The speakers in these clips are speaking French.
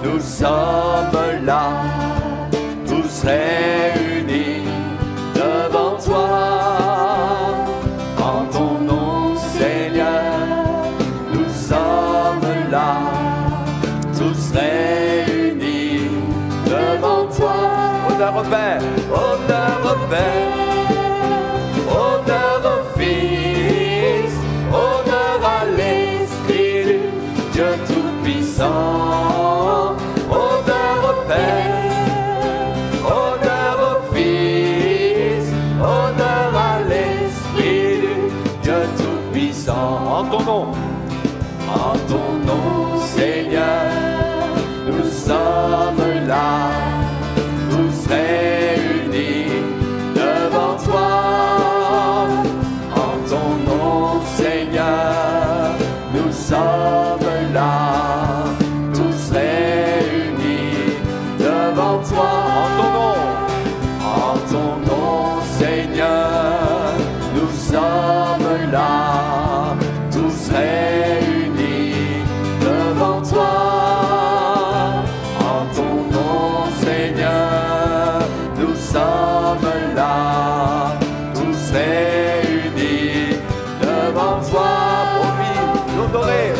nous sommes là, tous réunis devant toi. En ton nom, Seigneur, nous sommes là, tous réunis devant toi. Honneur au Père, honneur au Père, honneur au Fils, honneur à l'Esprit, Dieu Tout-Puissant. Honneur au Père, honneur au Fils, honneur à l'Esprit, Dieu Tout-Puissant. En ton nom, Seigneur, nous sommes là, tous réunis devant toi. En ton nom, Seigneur, nous sommes là, tous réunis devant toi. En ton nom, Seigneur, nous sommes là, tous réunis devant toi. En ton nom, Seigneur, nous sommes là, tous réunis devant toi. Pour lui, l'honorer.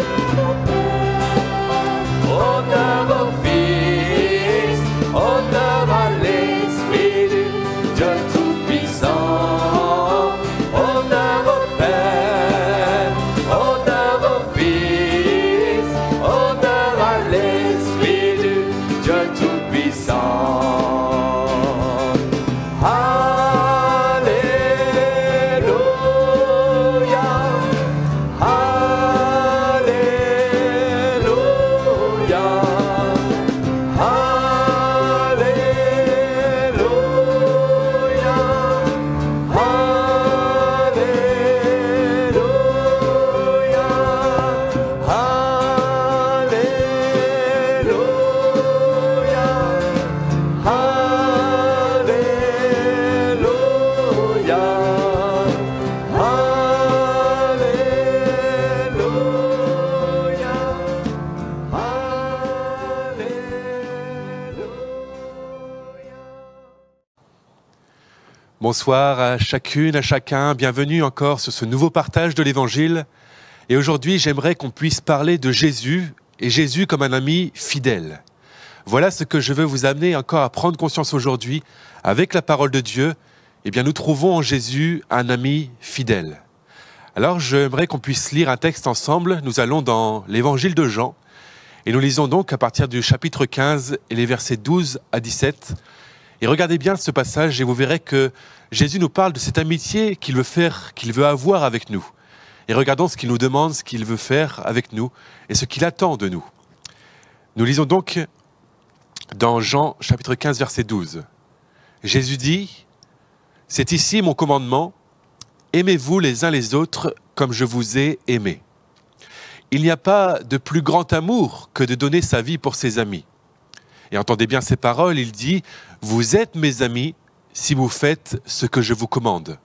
Honneur au Fils, honneur à l'Esprit, Dieu Tout-Puissant. Honneur au Père, honneur au Fils, honneur à l'Esprit, Dieu Tout-Puissant. Alléluia, Bonsoir à chacune, à chacun, bienvenue encore sur ce nouveau partage de l'Évangile. Et aujourd'hui, j'aimerais qu'on puisse parler de Jésus, et Jésus comme un ami fidèle. Voilà ce que je veux vous amener encore à prendre conscience aujourd'hui, avec la parole de Dieu. Eh bien, nous trouvons en Jésus un ami fidèle. Alors, j'aimerais qu'on puisse lire un texte ensemble. Nous allons dans l'Évangile de Jean, et nous lisons donc à partir du chapitre 15 et les versets 12 à 17. Et regardez bien ce passage et vous verrez que Jésus nous parle de cette amitié qu'il veut avoir avec nous. Et regardons ce qu'il nous demande, ce qu'il veut faire avec nous et ce qu'il attend de nous. Nous lisons donc dans Jean chapitre 15 verset 12. Jésus dit : « C'est ici mon commandement, aimez-vous les uns les autres comme je vous ai aimés. Il n'y a pas de plus grand amour que de donner sa vie pour ses amis. » Et entendez bien ces paroles, il dit « Vous êtes mes amis si vous faites ce que je vous commande.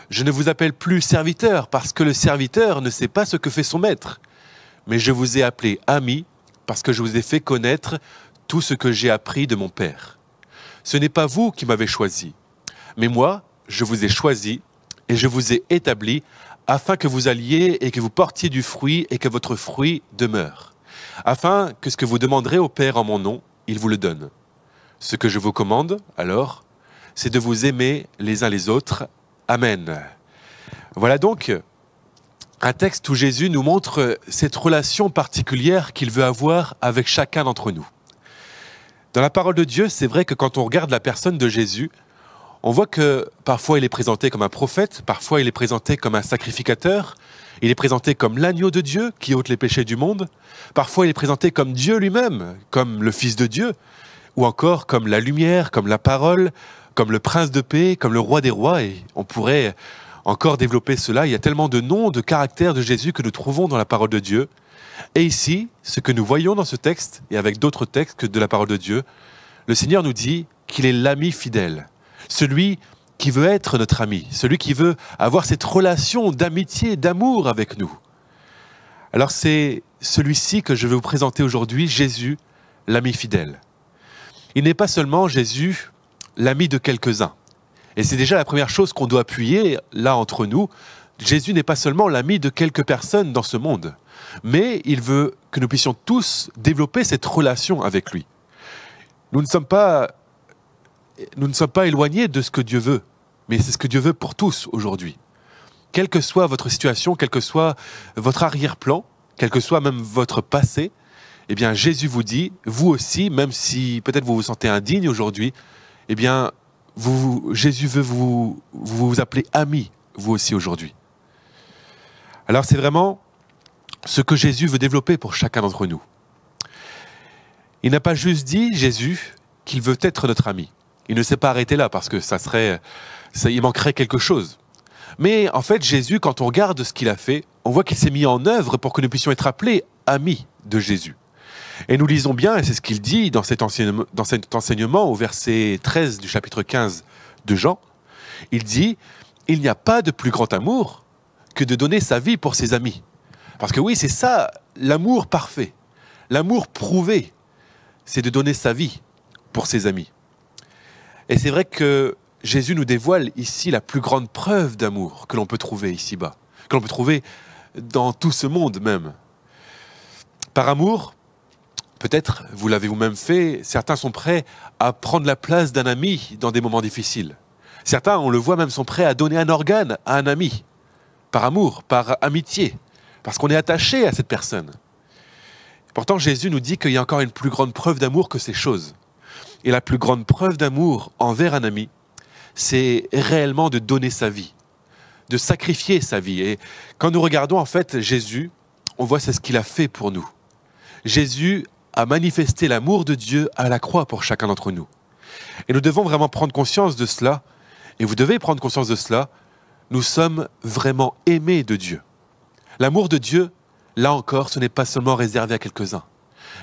Je ne vous appelle plus serviteur parce que le serviteur ne sait pas ce que fait son maître. Mais je vous ai appelé ami parce que je vous ai fait connaître tout ce que j'ai appris de mon Père. Ce n'est pas vous qui m'avez choisi, mais moi, je vous ai choisi et je vous ai établi afin que vous alliez et que vous portiez du fruit et que votre fruit demeure. Afin que ce que vous demanderez au Père en mon nom, il vous le donne. Ce que je vous commande, alors, c'est de vous aimer les uns les autres. Amen. » Voilà donc un texte où Jésus nous montre cette relation particulière qu'il veut avoir avec chacun d'entre nous. Dans la parole de Dieu, c'est vrai que quand on regarde la personne de Jésus, on voit que parfois il est présenté comme un prophète, parfois il est présenté comme un sacrificateur, il est présenté comme l'agneau de Dieu qui ôte les péchés du monde, parfois il est présenté comme Dieu lui-même, comme le Fils de Dieu, ou encore comme la lumière, comme la parole, comme le prince de paix, comme le roi des rois, et on pourrait encore développer cela. Il y a tellement de noms, de caractères de Jésus que nous trouvons dans la parole de Dieu. Et ici, ce que nous voyons dans ce texte, et avec d'autres textes de la parole de Dieu, le Seigneur nous dit qu'il est l'ami fidèle, celui qui veut être notre ami, celui qui veut avoir cette relation d'amitié, d'amour avec nous. Alors c'est celui-ci que je vais vous présenter aujourd'hui, Jésus, l'ami fidèle. Il n'est pas seulement, Jésus, l'ami de quelques-uns. Et c'est déjà la première chose qu'on doit appuyer là entre nous. Jésus n'est pas seulement l'ami de quelques personnes dans ce monde, mais il veut que nous puissions tous développer cette relation avec lui. Nous ne sommes pas éloignés de ce que Dieu veut, mais c'est ce que Dieu veut pour tous aujourd'hui. Quelle que soit votre situation, quel que soit votre arrière-plan, quel que soit même votre passé, eh bien Jésus vous dit, vous aussi, même si peut-être vous vous sentez indigne aujourd'hui, eh bien Jésus veut vous appeler ami, vous aussi aujourd'hui. Alors c'est vraiment ce que Jésus veut développer pour chacun d'entre nous. Il n'a pas juste dit, Jésus, qu'il veut être notre ami. Il ne s'est pas arrêté là parce que il manquerait quelque chose. Mais en fait, Jésus, quand on regarde ce qu'il a fait, on voit qu'il s'est mis en œuvre pour que nous puissions être appelés amis de Jésus. Et nous lisons bien, et c'est ce qu'il dit dans cet enseignement au verset 13 du chapitre 15 de Jean, il dit « Il n'y a pas de plus grand amour que de donner sa vie pour ses amis. » Parce que oui, c'est ça, l'amour parfait, l'amour prouvé, c'est de donner sa vie pour ses amis. Et c'est vrai que Jésus nous dévoile ici la plus grande preuve d'amour que l'on peut trouver ici-bas, que l'on peut trouver dans tout ce monde même. Par amour, peut-être, vous l'avez vous-même fait, certains sont prêts à prendre la place d'un ami dans des moments difficiles. Certains, on le voit même, sont prêts à donner un organe à un ami, par amour, par amitié, parce qu'on est attaché à cette personne. Pourtant, Jésus nous dit qu'il y a encore une plus grande preuve d'amour que ces choses. Et la plus grande preuve d'amour envers un ami, c'est réellement de donner sa vie, de sacrifier sa vie. Et quand nous regardons en fait Jésus, on voit c'est ce qu'il a fait pour nous. Jésus a manifesté l'amour de Dieu à la croix pour chacun d'entre nous. Et nous devons vraiment prendre conscience de cela, et vous devez prendre conscience de cela, nous sommes vraiment aimés de Dieu. L'amour de Dieu, là encore, ce n'est pas seulement réservé à quelques-uns.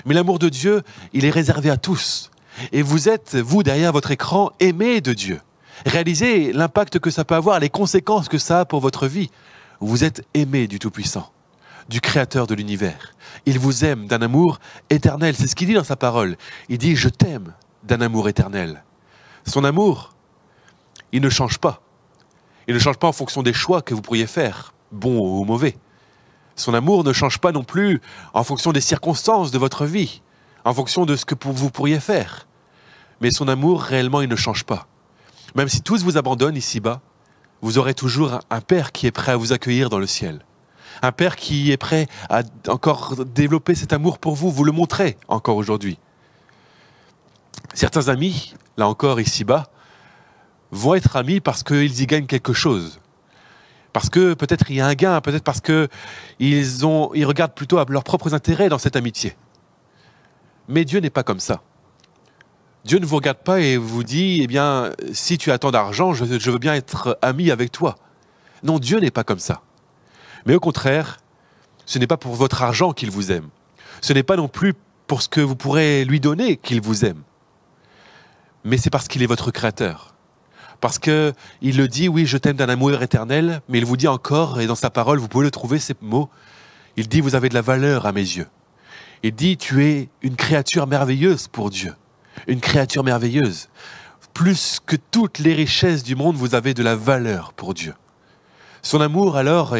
Mais l'amour de Dieu, il est réservé à tous. Et vous êtes, vous, derrière votre écran, aimés de Dieu. Réalisez l'impact que ça peut avoir, les conséquences que ça a pour votre vie. Vous êtes aimés du Tout-Puissant, du Créateur de l'univers. Il vous aime d'un amour éternel. C'est ce qu'il dit dans sa parole. Il dit « Je t'aime d'un amour éternel ». Son amour, il ne change pas. Il ne change pas en fonction des choix que vous pourriez faire, bons ou mauvais. Son amour ne change pas non plus en fonction des circonstances de votre vie, en fonction de ce que vous pourriez faire. Mais son amour, réellement, il ne change pas. Même si tous vous abandonnent ici-bas, vous aurez toujours un Père qui est prêt à vous accueillir dans le ciel. Un Père qui est prêt à encore développer cet amour pour vous, vous le montrez encore aujourd'hui. Certains amis, là encore ici-bas, vont être amis parce qu'ils y gagnent quelque chose. Parce que peut-être il y a un gain, peut-être parce qu'ils regardent plutôt à leurs propres intérêts dans cette amitié. Mais Dieu n'est pas comme ça. Dieu ne vous regarde pas et vous dit, eh bien, si tu as tant d'argent, je veux bien être ami avec toi. Non, Dieu n'est pas comme ça. Mais au contraire, ce n'est pas pour votre argent qu'il vous aime. Ce n'est pas non plus pour ce que vous pourrez lui donner qu'il vous aime. Mais c'est parce qu'il est votre créateur. Parce qu'il le dit, oui, je t'aime d'un amour éternel, mais il vous dit encore, et dans sa parole, vous pouvez le trouver, ces mots, il dit, vous avez de la valeur à mes yeux. Il dit, tu es une créature merveilleuse pour Dieu. Une créature merveilleuse. Plus que toutes les richesses du monde, vous avez de la valeur pour Dieu. Son amour, alors,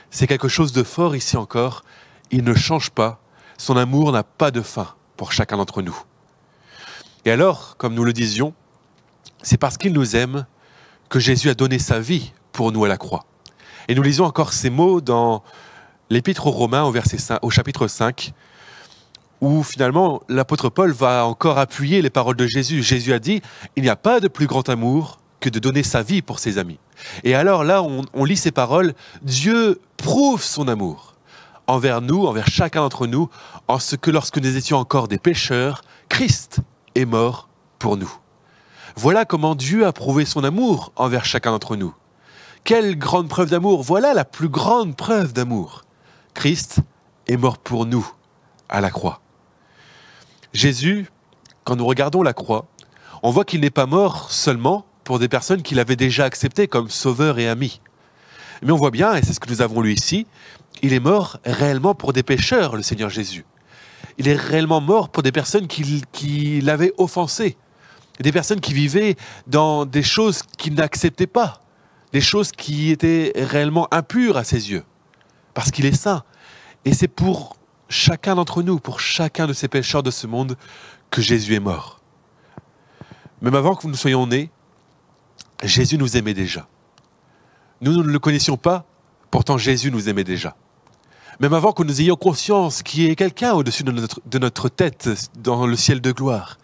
c'est quelque chose de fort ici encore. Il ne change pas. Son amour n'a pas de fin pour chacun d'entre nous. Et alors, comme nous le disions, c'est parce qu'il nous aime que Jésus a donné sa vie pour nous à la croix. Et nous lisons encore ces mots dans l'Épître aux Romains au chapitre 5, où finalement l'apôtre Paul va encore appuyer les paroles de Jésus. Jésus a dit « Il n'y a pas de plus grand amour que de donner sa vie pour ses amis. » Et alors là, on lit ces paroles, Dieu prouve son amour envers nous, envers chacun d'entre nous, en ce que lorsque nous étions encore des pécheurs, Christ est mort pour nous. Voilà comment Dieu a prouvé son amour envers chacun d'entre nous. Quelle grande preuve d'amour! Voilà la plus grande preuve d'amour. Christ est mort pour nous à la croix. Jésus, quand nous regardons la croix, on voit qu'il n'est pas mort seulement pour des personnes qu'il avait déjà acceptées comme sauveur et ami. Mais on voit bien, et c'est ce que nous avons lu ici, il est mort réellement pour des pécheurs, le Seigneur Jésus. il est réellement mort pour des personnes qui l'avaient offensé, des personnes qui vivaient dans des choses qu'il n'acceptait pas, des choses qui étaient réellement impures à ses yeux, parce qu'il est saint. Et c'est pour chacun d'entre nous, pour chacun de ces pécheurs de ce monde, que Jésus est mort. Même avant que nous soyons nés, Jésus nous aimait déjà. Nous ne le connaissions pas, pourtant Jésus nous aimait déjà. Même avant que nous ayons conscience qu'il y ait quelqu'un au-dessus de notre tête dans le ciel de gloire,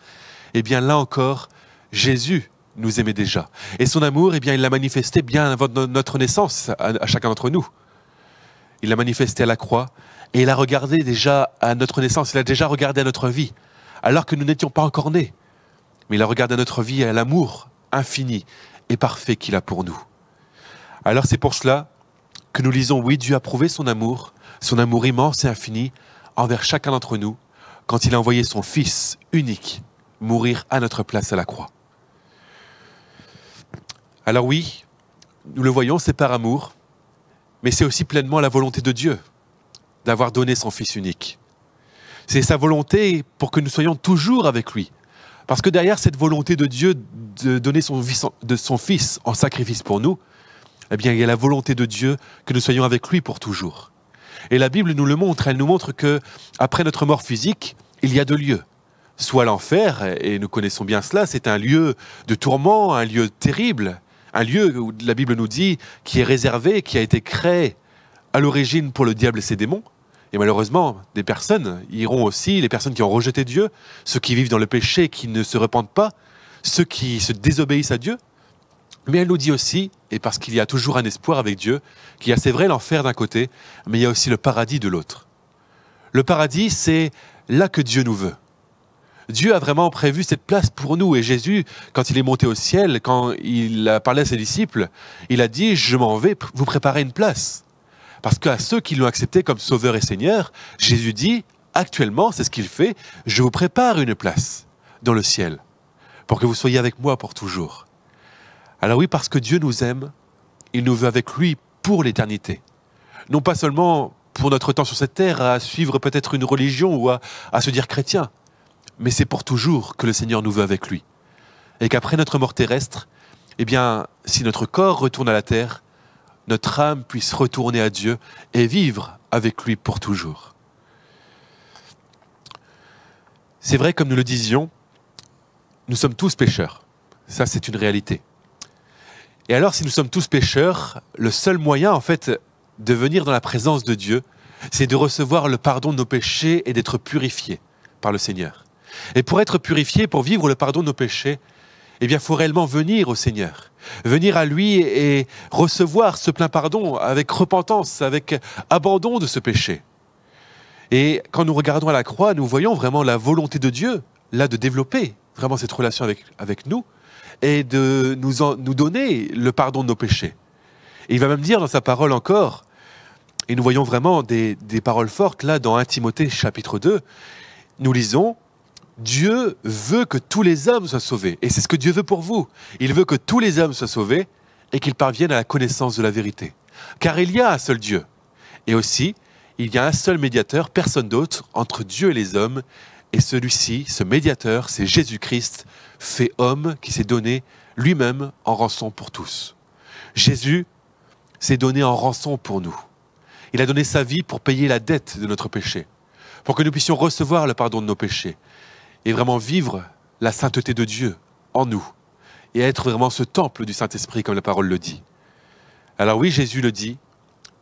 eh bien là encore, Jésus nous aimait déjà. Et son amour, eh bien, il l'a manifesté bien avant notre naissance à chacun d'entre nous. Il l'a manifesté à la croix et il a regardé déjà à notre naissance, il a déjà regardé à notre vie, alors que nous n'étions pas encore nés. Mais il a regardé à notre vie et à l'amour infini et parfait qu'il a pour nous. Alors c'est pour cela que nous lisons, oui, Dieu a prouvé son amour immense et infini envers chacun d'entre nous, quand il a envoyé son Fils unique mourir à notre place à la croix. Alors oui, nous le voyons, c'est par amour, mais c'est aussi pleinement la volonté de Dieu d'avoir donné son Fils unique. C'est sa volonté pour que nous soyons toujours avec lui. Parce que derrière cette volonté de Dieu de donner son Fils en sacrifice pour nous, eh bien, il y a la volonté de Dieu que nous soyons avec lui pour toujours. Et la Bible nous le montre, elle nous montre que après notre mort physique, il y a 2 lieux. Soit l'enfer, et nous connaissons bien cela, c'est un lieu de tourment, un lieu terrible, un lieu où la Bible nous dit qui est réservé, qui a été créé à l'origine pour le diable et ses démons. Et malheureusement, des personnes iront aussi, les personnes qui ont rejeté Dieu, ceux qui vivent dans le péché, qui ne se repentent pas, ceux qui se désobéissent à Dieu. Mais elle nous dit aussi, et parce qu'il y a toujours un espoir avec Dieu, qu'il y a, c'est vrai, l'enfer d'un côté, mais il y a aussi le paradis de l'autre. Le paradis, c'est là que Dieu nous veut. Dieu a vraiment prévu cette place pour nous. Et Jésus, quand il est monté au ciel, quand il a parlé à ses disciples, il a dit « Je m'en vais vous préparer une place ». Parce qu'à ceux qui l'ont accepté comme Sauveur et Seigneur, Jésus dit « Actuellement, c'est ce qu'il fait, je vous prépare une place dans le ciel, pour que vous soyez avec moi pour toujours ». Alors oui, parce que Dieu nous aime, il nous veut avec lui pour l'éternité. Non pas seulement pour notre temps sur cette terre, à suivre peut-être une religion ou à se dire chrétien, mais c'est pour toujours que le Seigneur nous veut avec lui. Et qu'après notre mort terrestre, eh bien, si notre corps retourne à la terre, notre âme puisse retourner à Dieu et vivre avec lui pour toujours. C'est vrai, comme nous le disions, nous sommes tous pécheurs. Ça, c'est une réalité. Et alors, si nous sommes tous pécheurs, le seul moyen, en fait, de venir dans la présence de Dieu, c'est de recevoir le pardon de nos péchés et d'être purifiés par le Seigneur. Et pour être purifié, pour vivre le pardon de nos péchés, eh bien, il faut réellement venir au Seigneur. Venir à lui et recevoir ce plein pardon avec repentance, avec abandon de ce péché. Et quand nous regardons à la croix, nous voyons vraiment la volonté de Dieu, là, de développer vraiment cette relation avec nous et de nous donner le pardon de nos péchés. Et il va même dire dans sa parole encore, et nous voyons vraiment des paroles fortes, là, dans 1 Timothée chapitre 2, nous lisons « Dieu veut que tous les hommes soient sauvés. » Et c'est ce que Dieu veut pour vous. Il veut que tous les hommes soient sauvés et qu'ils parviennent à la connaissance de la vérité. Car il y a un seul Dieu. Et aussi, il y a un seul médiateur, personne d'autre, entre Dieu et les hommes. Et celui-ci, ce médiateur, c'est Jésus-Christ, fait homme, qui s'est donné lui-même en rançon pour tous. Jésus s'est donné en rançon pour nous. Il a donné sa vie pour payer la dette de notre péché, pour que nous puissions recevoir le pardon de nos péchés et vraiment vivre la sainteté de Dieu en nous et être vraiment ce temple du Saint-Esprit, comme la parole le dit. Alors oui, Jésus le dit,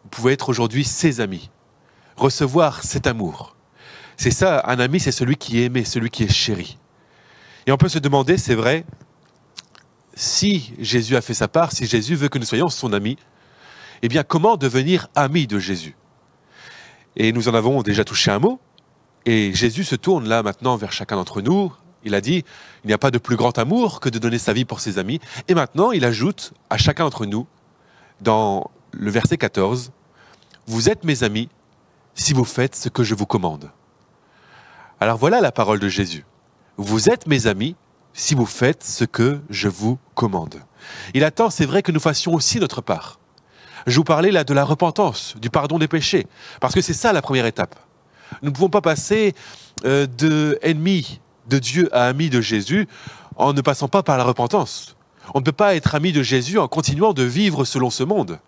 vous pouvez être aujourd'hui ses amis, recevoir cet amour. C'est ça, un ami, c'est celui qui est aimé, celui qui est chéri. Et on peut se demander, c'est vrai, si Jésus a fait sa part, si Jésus veut que nous soyons son ami, eh bien, comment devenir ami de Jésus? Et nous en avons déjà touché un mot, et Jésus se tourne là maintenant vers chacun d'entre nous. Il a dit, il n'y a pas de plus grand amour que de donner sa vie pour ses amis. Et maintenant, il ajoute à chacun d'entre nous, dans le verset 14, « Vous êtes mes amis si vous faites ce que je vous commande. » Alors voilà la parole de Jésus. « Vous êtes mes amis si vous faites ce que je vous commande. » Il attend, c'est vrai, que nous fassions aussi notre part. Je vous parlais là de la repentance, du pardon des péchés, parce que c'est ça la première étape. Nous ne pouvons pas passer d'ennemis de Dieu à amis de Jésus en ne passant pas par la repentance. On ne peut pas être ami de Jésus en continuant de vivre selon ce monde.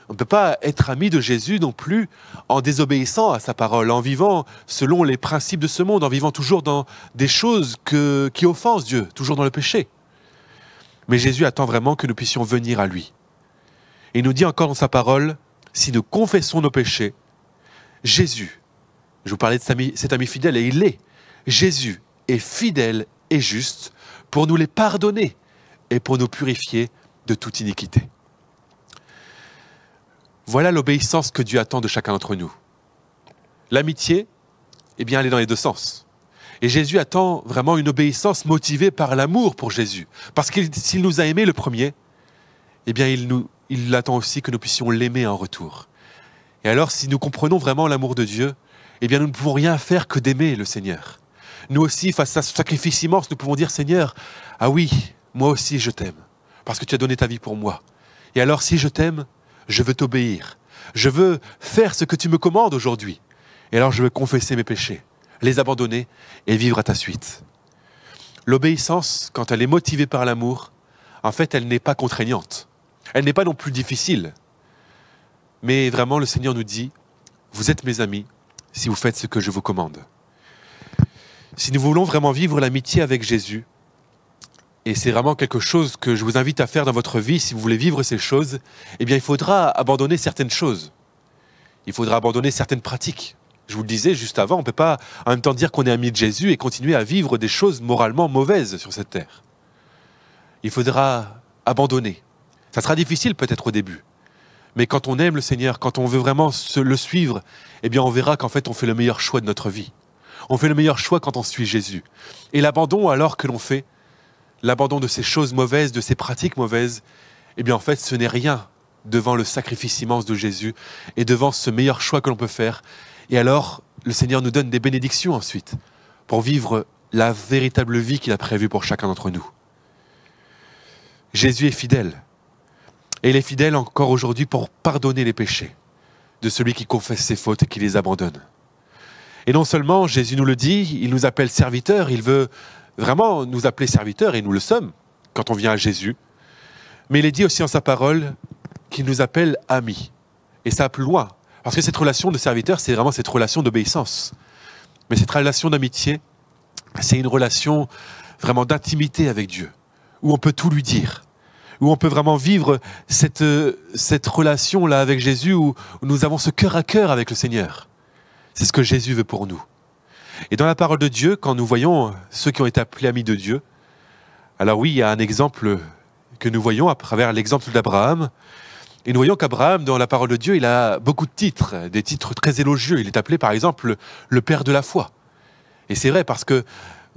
On ne peut pas être ami de Jésus non plus en désobéissant à sa parole, en vivant selon les principes de ce monde, en vivant toujours dans des choses qui offensent Dieu, toujours dans le péché. Mais Jésus attend vraiment que nous puissions venir à lui. Et il nous dit encore dans sa parole, si nous confessons nos péchés, Jésus, je vous parlais de cet ami fidèle, et il l'est, Jésus est fidèle et juste pour nous les pardonner et pour nous purifier de toute iniquité. Voilà l'obéissance que Dieu attend de chacun d'entre nous. L'amitié, eh bien, elle est dans les deux sens. Et Jésus attend vraiment une obéissance motivée par l'amour pour Jésus. Parce que s'il nous a aimés le premier, eh bien, il attend aussi que nous puissions l'aimer en retour. Et alors, si nous comprenons vraiment l'amour de Dieu, eh bien, nous ne pouvons rien faire que d'aimer le Seigneur. Nous aussi, face à ce sacrifice immense, nous pouvons dire, Seigneur, ah oui, moi aussi je t'aime, parce que tu as donné ta vie pour moi. Et alors, si je t'aime, je veux t'obéir. Je veux faire ce que tu me commandes aujourd'hui. Et alors, je veux confesser mes péchés, les abandonner et vivre à ta suite. L'obéissance, quand elle est motivée par l'amour, en fait, elle n'est pas contraignante. Elle n'est pas non plus difficile. Mais vraiment, le Seigneur nous dit, vous êtes mes amis si vous faites ce que je vous commande. Si nous voulons vraiment vivre l'amitié avec Jésus, et c'est vraiment quelque chose que je vous invite à faire dans votre vie, si vous voulez vivre ces choses, eh bien il faudra abandonner certaines choses. Il faudra abandonner certaines pratiques. Je vous le disais juste avant, on ne peut pas en même temps dire qu'on est ami de Jésus et continuer à vivre des choses moralement mauvaises sur cette terre. Il faudra abandonner. Ça sera difficile peut-être au début, mais quand on aime le Seigneur, quand on veut vraiment le suivre, eh bien on verra qu'en fait on fait le meilleur choix de notre vie. On fait le meilleur choix quand on suit Jésus. Et l'abandon alors que l'on fait, l'abandon de ces choses mauvaises, de ces pratiques mauvaises, eh bien en fait ce n'est rien devant le sacrifice immense de Jésus et devant ce meilleur choix que l'on peut faire. Et alors le Seigneur nous donne des bénédictions ensuite pour vivre la véritable vie qu'il a prévue pour chacun d'entre nous. Jésus est fidèle. Et il est fidèle encore aujourd'hui pour pardonner les péchés de celui qui confesse ses fautes et qui les abandonne. Et non seulement, Jésus nous le dit, il nous appelle serviteurs, il veut vraiment nous appeler serviteurs, et nous le sommes quand on vient à Jésus, mais il est dit aussi en sa parole qu'il nous appelle amis. Et ça va plus loin, parce que cette relation de serviteur, c'est vraiment cette relation d'obéissance. Mais cette relation d'amitié, c'est une relation vraiment d'intimité avec Dieu, où on peut tout lui dire, où on peut vraiment vivre cette relation-là avec Jésus, où nous avons ce cœur à cœur avec le Seigneur. C'est ce que Jésus veut pour nous. Et dans la parole de Dieu, quand nous voyons ceux qui ont été appelés amis de Dieu, alors oui, il y a un exemple que nous voyons à travers l'exemple d'Abraham. Et nous voyons qu'Abraham, dans la parole de Dieu, il a beaucoup de titres, des titres très élogieux. Il est appelé par exemple le père de la foi. Et c'est vrai parce que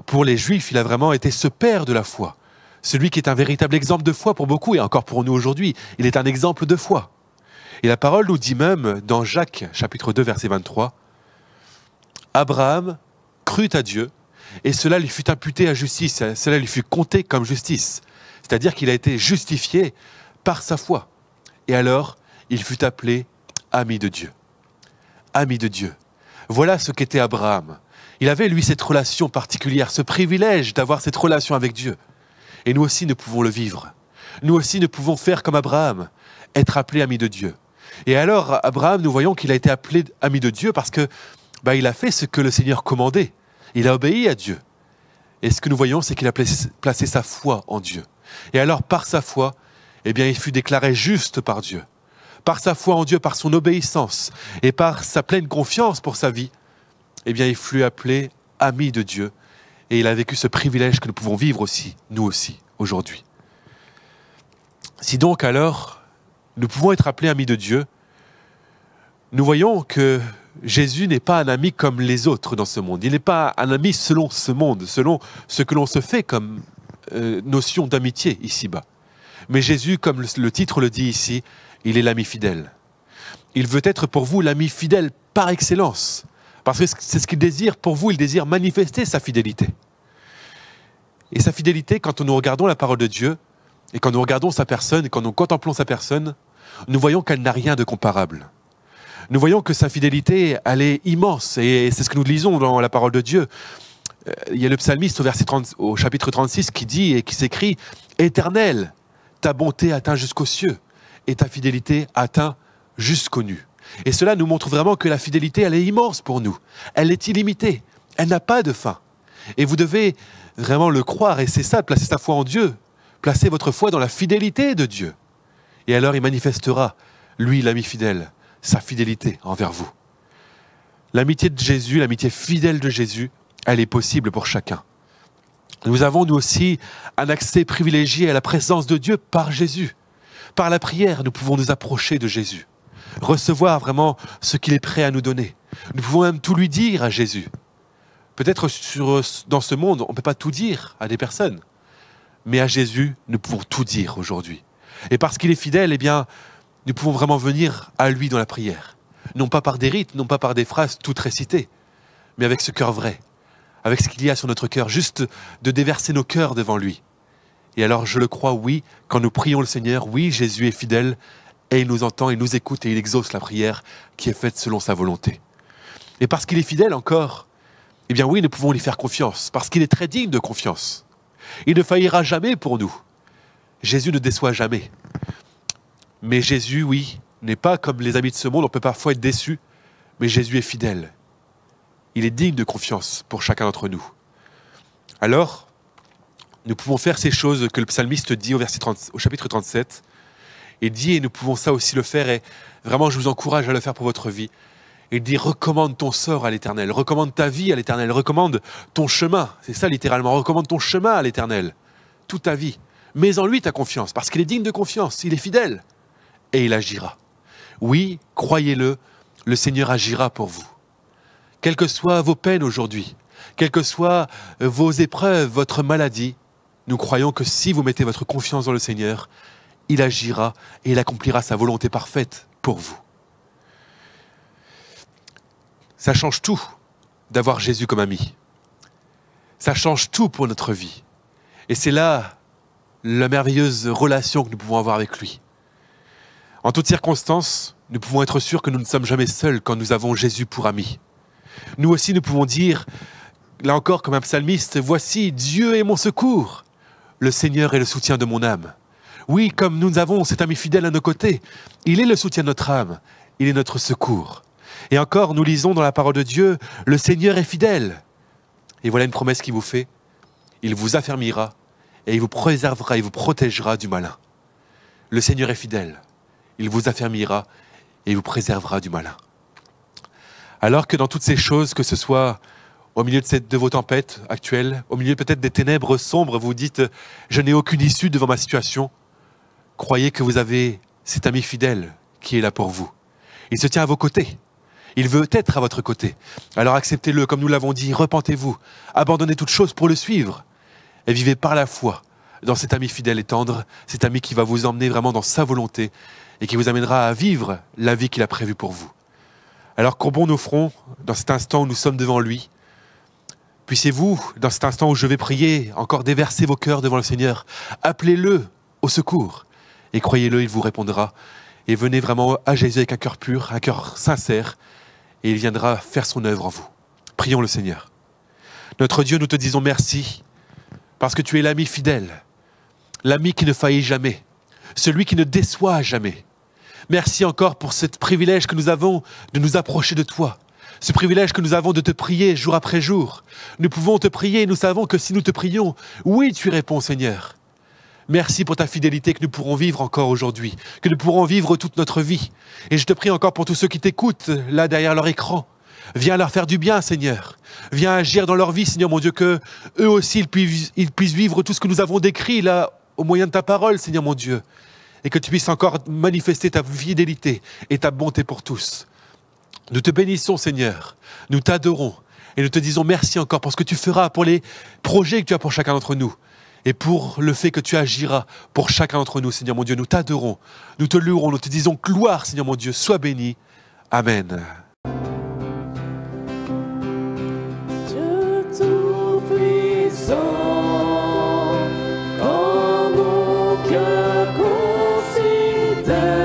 pour les Juifs, il a vraiment été ce père de la foi. Celui qui est un véritable exemple de foi pour beaucoup et encore pour nous aujourd'hui. Il est un exemple de foi. Et la parole nous dit même dans Jacques chapitre 2 verset 23, Abraham crut à Dieu et cela lui fut imputé à justice, cela lui fut compté comme justice. C'est-à-dire qu'il a été justifié par sa foi. Et alors, il fut appelé ami de Dieu. Ami de Dieu. Voilà ce qu'était Abraham. Il avait, lui, cette relation particulière, ce privilège d'avoir cette relation avec Dieu. Et nous aussi, nous pouvons le vivre. Nous aussi, nous pouvons faire comme Abraham, être appelé ami de Dieu. Et alors, Abraham, nous voyons qu'il a été appelé ami de Dieu parce que il a fait ce que le Seigneur commandait. Il a obéi à Dieu. Et ce que nous voyons, c'est qu'il a placé sa foi en Dieu. Et alors, par sa foi, eh bien, il fut déclaré juste par Dieu. Par sa foi en Dieu, par son obéissance et par sa pleine confiance pour sa vie, eh bien, il fut appelé ami de Dieu. Et il a vécu ce privilège que nous pouvons vivre aussi, nous aussi, aujourd'hui. Si donc, alors, nous pouvons être appelés amis de Dieu, nous voyons que Jésus n'est pas un ami comme les autres dans ce monde. Il n'est pas un ami selon ce monde, selon ce que l'on se fait comme notion d'amitié ici-bas. Mais Jésus, comme le titre le dit ici, il est l'ami fidèle. Il veut être pour vous l'ami fidèle par excellence. Parce que c'est ce qu'il désire pour vous, il désire manifester sa fidélité. Et sa fidélité, quand nous regardons la parole de Dieu, et quand nous regardons sa personne, et quand nous contemplons sa personne, nous voyons qu'elle n'a rien de comparable. Nous voyons que sa fidélité, elle est immense, et c'est ce que nous lisons dans la parole de Dieu. Il y a le psalmiste au chapitre 36 qui dit et qui s'écrit « Éternel, ta bonté atteint jusqu'aux cieux, et ta fidélité atteint jusqu'aux nues. » Et cela nous montre vraiment que la fidélité, elle est immense pour nous. Elle est illimitée, elle n'a pas de fin. Et vous devez vraiment le croire, et c'est ça, placer sa foi en Dieu. Placez votre foi dans la fidélité de Dieu. Et alors il manifestera, lui l'ami fidèle, sa fidélité envers vous. L'amitié de Jésus, l'amitié fidèle de Jésus, elle est possible pour chacun. Nous avons, nous aussi, un accès privilégié à la présence de Dieu par Jésus. Par la prière, nous pouvons nous approcher de Jésus, recevoir vraiment ce qu'il est prêt à nous donner. Nous pouvons même tout lui dire à Jésus. Peut-être dans ce monde, on ne peut pas tout dire à des personnes, mais à Jésus, nous pouvons tout dire aujourd'hui. Et parce qu'il est fidèle, eh bien, nous pouvons vraiment venir à lui dans la prière. Non pas par des rites, non pas par des phrases toutes récitées, mais avec ce cœur vrai, avec ce qu'il y a sur notre cœur, juste de déverser nos cœurs devant lui. Et alors, je le crois, oui, quand nous prions le Seigneur, oui, Jésus est fidèle, et il nous entend, il nous écoute, et il exauce la prière qui est faite selon sa volonté. Et parce qu'il est fidèle encore, eh bien oui, nous pouvons lui faire confiance, parce qu'il est très digne de confiance. Il ne faillira jamais pour nous. Jésus ne déçoit jamais. Mais Jésus, oui, n'est pas comme les amis de ce monde, on peut parfois être déçu, mais Jésus est fidèle. Il est digne de confiance pour chacun d'entre nous. Alors, nous pouvons faire ces choses que le psalmiste dit au chapitre 37. Il dit, et nous pouvons ça aussi le faire, et vraiment je vous encourage à le faire pour votre vie. Il dit, recommande ton sort à l'Éternel, recommande ta vie à l'Éternel, recommande ton chemin, c'est ça littéralement, recommande ton chemin à l'Éternel, toute ta vie. Mets en lui ta confiance, parce qu'il est digne de confiance, il est fidèle, et il agira. Oui, croyez-le, le Seigneur agira pour vous. Quelles que soient vos peines aujourd'hui, quelles que soient vos épreuves, votre maladie, nous croyons que si vous mettez votre confiance dans le Seigneur, il agira et il accomplira sa volonté parfaite pour vous. Ça change tout d'avoir Jésus comme ami. Ça change tout pour notre vie. Et c'est là la merveilleuse relation que nous pouvons avoir avec lui. En toutes circonstances, nous pouvons être sûrs que nous ne sommes jamais seuls quand nous avons Jésus pour ami. Nous aussi, nous pouvons dire, là encore comme un psalmiste, « Voici, Dieu est mon secours. Le Seigneur est le soutien de mon âme. » Oui, comme nous avons cet ami fidèle à nos côtés, il est le soutien de notre âme, il est notre secours. Et encore, nous lisons dans la parole de Dieu, « Le Seigneur est fidèle. » Et voilà une promesse qu'il vous fait. Il vous affermira et il vous préservera, il vous protégera du malin. Le Seigneur est fidèle. Il vous affermira et il vous préservera du malin. Alors que dans toutes ces choses, que ce soit au milieu de vos tempêtes actuelles, au milieu peut-être des ténèbres sombres, vous dites « Je n'ai aucune issue devant ma situation », croyez que vous avez cet ami fidèle qui est là pour vous. Il se tient à vos côtés. Il veut être à votre côté. Alors acceptez-le, comme nous l'avons dit, repentez-vous, abandonnez toute chose pour le suivre et vivez par la foi dans cet ami fidèle et tendre, cet ami qui va vous emmener vraiment dans sa volonté et qui vous amènera à vivre la vie qu'il a prévue pour vous. Alors courbons nos fronts dans cet instant où nous sommes devant lui. Puissiez-vous, dans cet instant où je vais prier, encore déverser vos cœurs devant le Seigneur. Appelez-le au secours et croyez-le, il vous répondra. Et venez vraiment à Jésus avec un cœur pur, un cœur sincère, et il viendra faire son œuvre en vous. Prions le Seigneur. Notre Dieu, nous te disons merci, parce que tu es l'ami fidèle, l'ami qui ne faillit jamais, celui qui ne déçoit jamais. Merci encore pour ce privilège que nous avons de nous approcher de toi, ce privilège que nous avons de te prier jour après jour. Nous pouvons te prier et nous savons que si nous te prions, oui, tu réponds, Seigneur. Merci pour ta fidélité que nous pourrons vivre encore aujourd'hui, que nous pourrons vivre toute notre vie. Et je te prie encore pour tous ceux qui t'écoutent, là derrière leur écran. Viens leur faire du bien, Seigneur. Viens agir dans leur vie, Seigneur mon Dieu, que eux aussi ils puissent vivre tout ce que nous avons décrit là, au moyen de ta parole, Seigneur mon Dieu. Et que tu puisses encore manifester ta fidélité et ta bonté pour tous. Nous te bénissons, Seigneur. Nous t'adorons. Et nous te disons merci encore pour ce que tu feras, pour les projets que tu as pour chacun d'entre nous. Et pour le fait que tu agiras pour chacun d'entre nous, Seigneur mon Dieu, nous t'adorons, nous te louerons, nous te disons gloire, Seigneur mon Dieu, sois béni. Amen. Dieu Tout-Puissant, quand mon cœur considère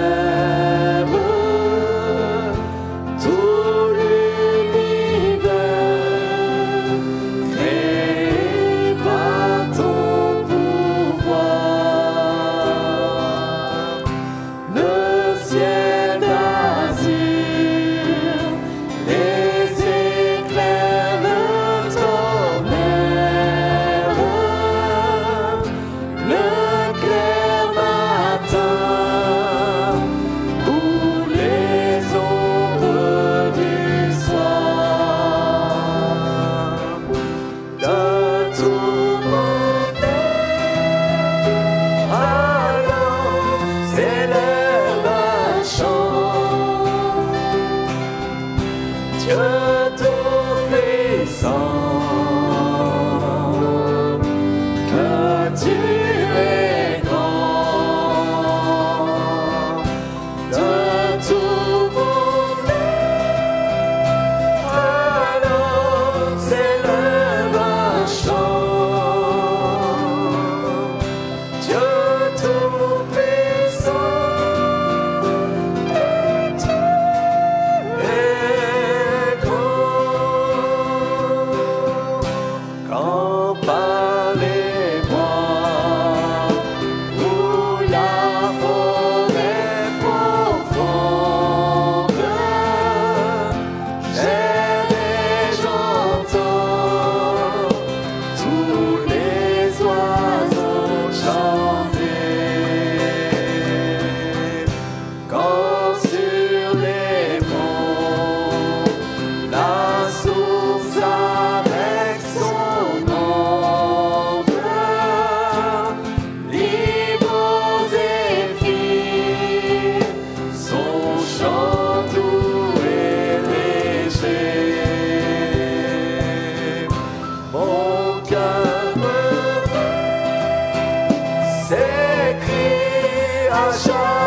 tout mon être, alors s'élève un chant. Dieu Tout-Puissant, que tu es grand, de tout mon être, alors s'élève un chant. Dieu Tout-Puissant, que tu es grand. Quand par les bois ou la forêt profonde, j'aime et j'entends tous les oiseaux chanter. Quand sur les monts la source avec son onde, libre aux zéphyrs, son chant doux et léger. Mon cœur me s'écrie à chaque